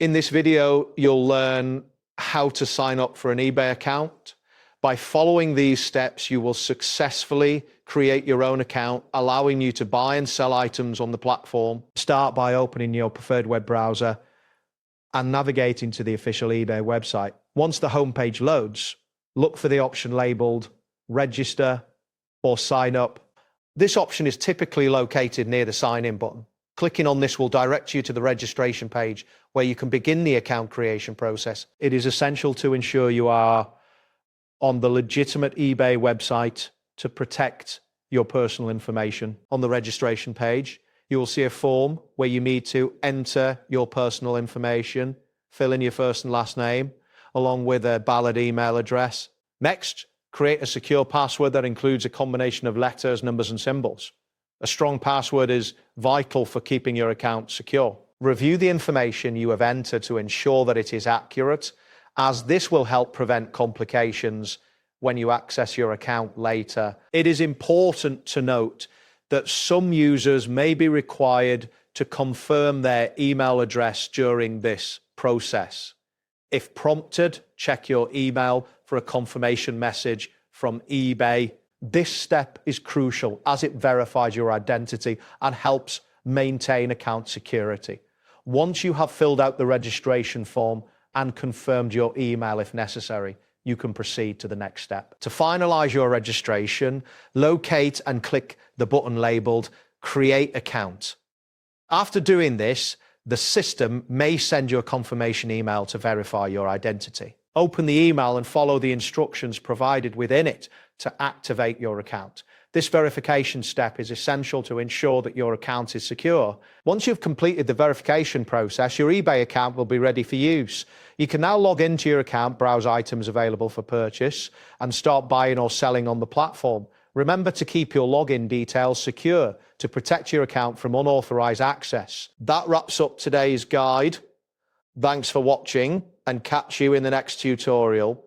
In this video, you'll learn how to sign up for an eBay account. By following these steps, you will successfully create your own account, allowing you to buy and sell items on the platform. Start by opening your preferred web browser and navigating to the official eBay website. Once the homepage loads, look for the option labeled Register or Sign Up. This option is typically located near the Sign In button. Clicking on this will direct you to the registration page where you can begin the account creation process. It is essential to ensure you are on the legitimate eBay website to protect your personal information. On the registration page, you will see a form where you need to enter your personal information, fill in your first and last name, along with a valid email address. Next, create a secure password that includes a combination of letters, numbers, and symbols. A strong password is vital for keeping your account secure. Review the information you have entered to ensure that it is accurate, as this will help prevent complications when you access your account later. It is important to note that some users may be required to confirm their email address during this process. If prompted, check your email for a confirmation message from eBay. This step is crucial as it verifies your identity and helps maintain account security. Once you have filled out the registration form and confirmed your email if necessary, you can proceed to the next step. To finalize your registration, locate and click the button labeled Create Account. After doing this, the system may send you a confirmation email to verify your identity. Open the email and follow the instructions provided within it to activate your account. This verification step is essential to ensure that your account is secure. Once you've completed the verification process, your eBay account will be ready for use. You can now log into your account, browse items available for purchase, and start buying or selling on the platform. Remember to keep your login details secure to protect your account from unauthorized access. That wraps up today's guide. Thanks for watching, and catch you in the next tutorial.